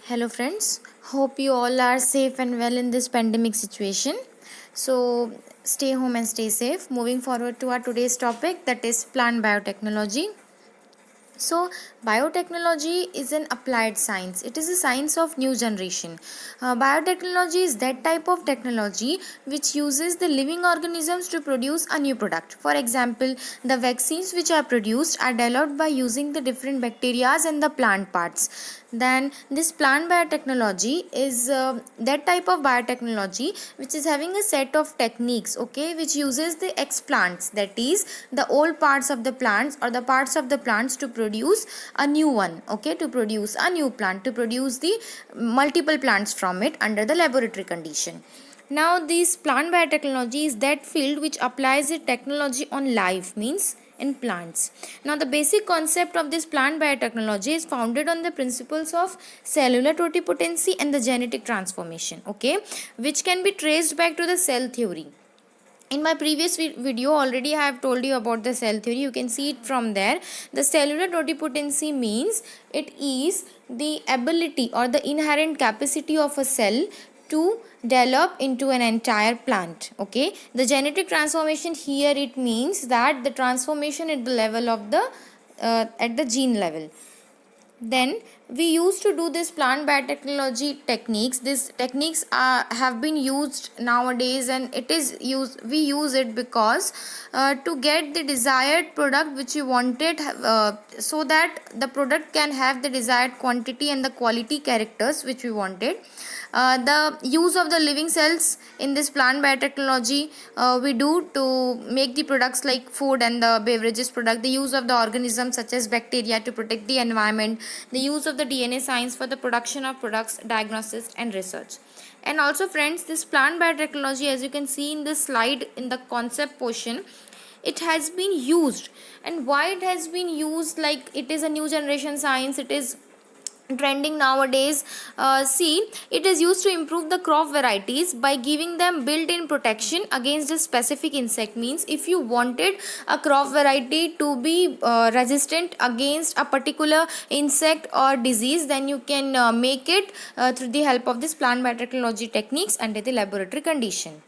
Hello, friends. Hope you all are safe and well in this pandemic situation. So, stay home and stay safe. Moving forward to our today's topic, that is plant biotechnology. So, biotechnology is an applied science. It is a science of new generation. Biotechnology is that type of technology which uses the living organisms to produce a new product. For example, the vaccines which are produced are developed by using the different bacteria and the plant parts. Then this plant biotechnology is that type of biotechnology which is having a set of techniques, okay, which uses the explants, that is the old parts of the plants or the parts of the plants to produce a new one, okay, to produce a new plant, to produce the multiple plants from it under the laboratory condition. Now this plant biotechnology is that field which applies the technology on life, means in plants. Now the basic concept of this plant biotechnology is founded on the principles of cellular totipotency and the genetic transformation, okay, which can be traced back to the cell theory. In my previous video already I have told you about the cell theory. You can see it from there. The cellular totipotency means it is the ability or the inherent capacity of a cell to develop into an entire plant, okay. The genetic transformation here, it means that the transformation at the level of the at the gene level. Then we used to do this plant biotechnology techniques. These techniques have been used nowadays, and it is used, we use it because to get the desired product which you wanted, so that the product can have the desired quantity and the quality characters which we wanted. The use of the living cells in this plant biotechnology we do to make the products like food and the beverages product. The use of the organisms such as bacteria to protect the environment. The use of the DNA science for the production of products, diagnosis and research. And also friends, this plant biotechnology, as you can see in this slide in the concept portion, it has been used. And why it has been used, like it is a new generation science, it is trending nowadays. See, it is used to improve the crop varieties by giving them built-in protection against a specific insect. Means if you wanted a crop variety to be resistant against a particular insect or disease, then you can make it through the help of this plant biotechnology techniques under the laboratory condition.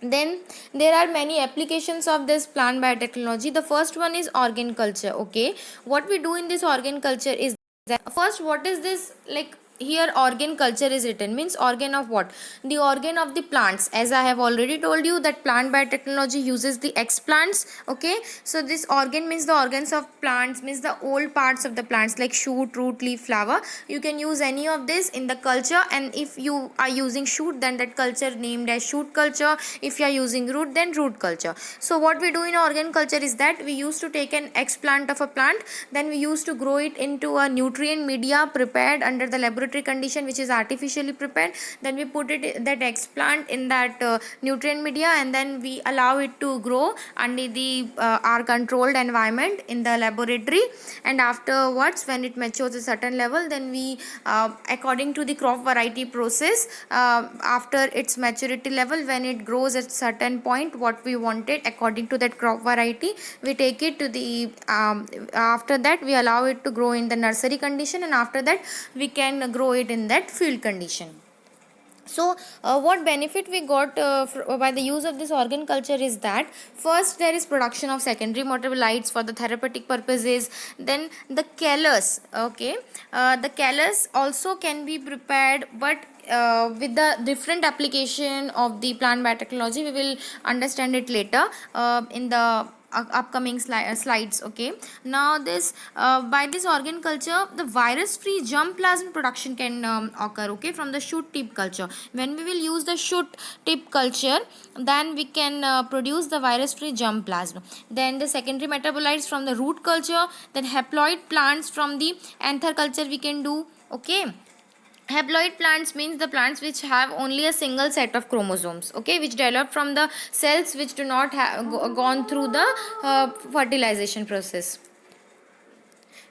Then there are many applications of this plant biotechnology. The first one is organ culture, okay. What we do in this organ culture is that, first, what is this, like here organ culture is written, means organ of what? The organ of the plants. As I have already told you that plant biotechnology uses the explants, okay. So this organ means the organs of plants, means the old parts of the plants like shoot, root, leaf, flower. You can use any of this in the culture, and if you are using shoot, then that culture named as shoot culture. If you are using root, then root culture. So what we do in organ culture is that we used to take an explant of a plant, then we used to grow it into a nutrient media prepared under the laboratory condition, which is artificially prepared. Then we put it, that explant, in that nutrient media, and then we allow it to grow under the our controlled environment in the laboratory. And afterwards, when it matures a certain level, then we according to the crop variety process, after its maturity level, when it grows at certain point what we wanted according to that crop variety, we take it to the after that we allow it to grow in the nursery condition, and after that we can grow it in that field condition. So what benefit we got by the use of this organ culture is that, first, there is production of secondary metabolites for the therapeutic purposes. Then the callus, okay, the callus also can be prepared, but with the different application of the plant biotechnology, we will understand it later in the upcoming slides, okay. Now this by this organ culture, the virus free germplasm production can occur, okay, from the shoot tip culture. When we will use the shoot tip culture, then we can produce the virus free germplasm. Then the secondary metabolites from the root culture, then haploid plants from the anther culture we can do, okay. Haploid plants means the plants which have only a single set of chromosomes, okay, which develop from the cells which do not have gone through the fertilization process.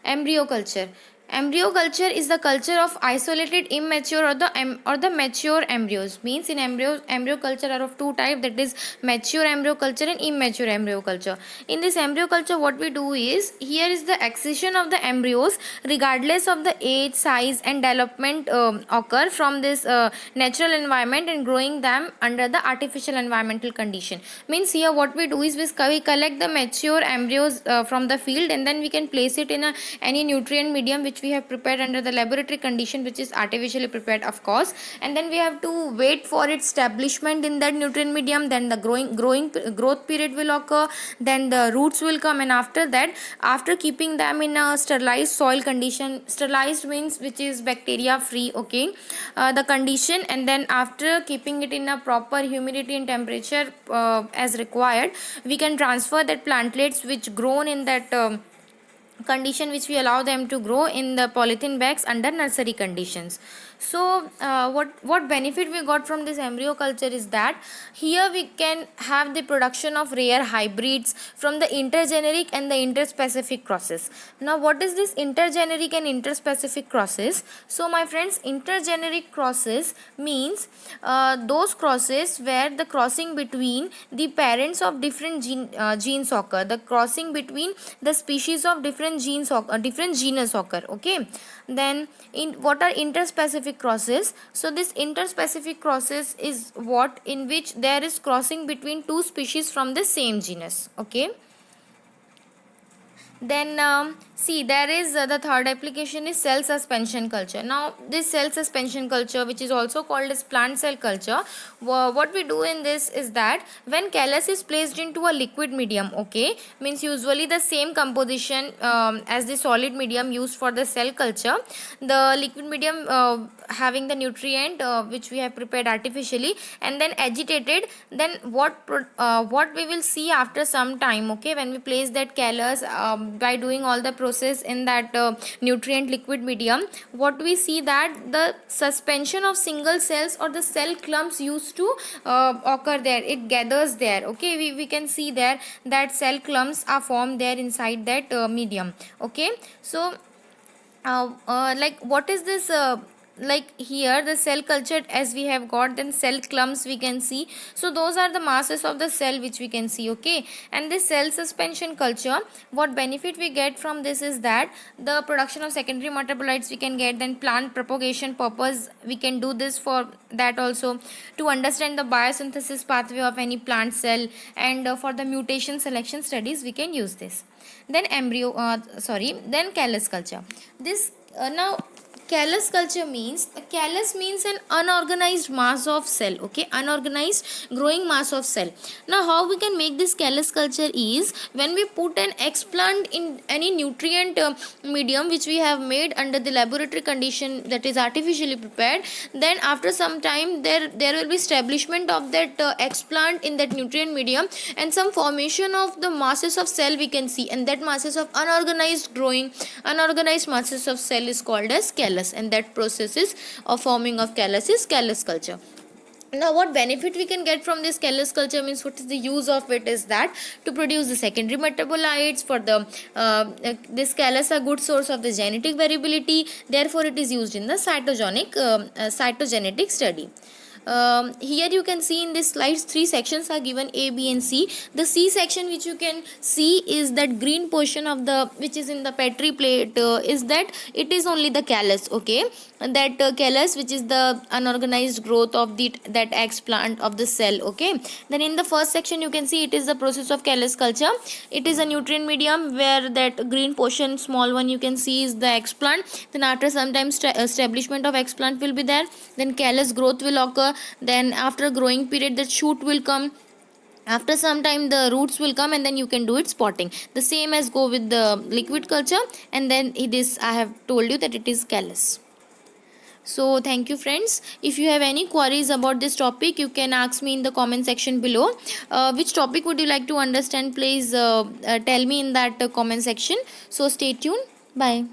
Embryo culture. Embryo culture is the culture of isolated immature or the mature embryos. Means in embryo culture are of two type, that is mature embryo culture and immature embryo culture. In this embryo culture, what we do is, here is the excision of the embryos regardless of the age, size and development occur from this natural environment and growing them under the artificial environmental condition. Means here what we do is we collect the mature embryos from the field, and then we can place it in any nutrient medium which we have prepared under the laboratory condition, which is artificially prepared of course, and then we have to wait for its establishment in that nutrient medium. Then the growth period will occur, then the roots will come, and after that, after keeping them in a sterilized soil condition, sterilized means which is bacteria free, okay, the condition, and then after keeping it in a proper humidity and temperature as required, we can transfer that plantlets which grown in that condition, which we allow them to grow in the polythene bags under nursery conditions. So what benefit we got from this embryo culture is that here we can have the production of rare hybrids from the intergeneric and the interspecific crosses. Now what is this intergeneric and interspecific crosses? So my friends, intergeneric crosses means those crosses where the crossing between the parents of different genes occur, the crossing between the species of different genes occur, different genus occur, okay. Then in what are interspecific crosses? So this interspecific crosses is what in which there is crossing between two species from the same genus, okay. Then see, there is the third application is cell suspension culture. Now this cell suspension culture, which is also called as plant cell culture, what we do in this is that when callus is placed into a liquid medium, okay, means usually the same composition as the solid medium used for the cell culture, the liquid medium having the nutrient which we have prepared artificially and then agitated, then what we will see after some time, okay, when we place that callus by doing all the process in that nutrient liquid medium, what we see that the suspension of single cells or the cell clumps used to occur there, it gathers there, okay, we can see there that cell clumps are formed there inside that medium, okay. So like what is this like here the cell culture as we have got, then cell clumps we can see, so those are the masses of the cell which we can see, okay. And this cell suspension culture, what benefit we get from this is that the production of secondary metabolites we can get, then plant propagation purpose we can do this for that also, to understand the biosynthesis pathway of any plant cell, and for the mutation selection studies we can use this. Then then callus culture. This now callus culture means, callus means an unorganized mass of cell, okay, unorganized growing mass of cell. Now how we can make this callus culture is, when we put an explant in any nutrient medium which we have made under the laboratory condition, that is artificially prepared, then after some time there will be establishment of that explant in that nutrient medium, and some formation of the masses of cell we can see, and that masses of unorganized masses of cell is called as callus, and that process is of forming of callus is callus culture. Now what benefit we can get from this callus culture means, what is the use of it is that to produce the secondary metabolites for the this callus a good source of the genetic variability, therefore it is used in the cytogenetic study. Here you can see in this slides 3 sections are given, A, B and C. The C section which you can see is that green portion of the which is in the Petri plate is that it is only the callus, okay, and that callus which is the unorganized growth of that explant of the cell, okay. Then in the first section you can see it is the process of callus culture. It is a nutrient medium where that green portion small one you can see is the explant. Then after some time establishment of explant will be there, then callus growth will occur, then after growing period the shoot will come, after some time the roots will come, and then you can do it spotting, the same as go with the liquid culture, and then it is, I have told you that it is callus. So thank you friends. If you have any queries about this topic, you can ask me in the comment section below. Which topic would you like to understand, please tell me in that comment section. So stay tuned. Bye.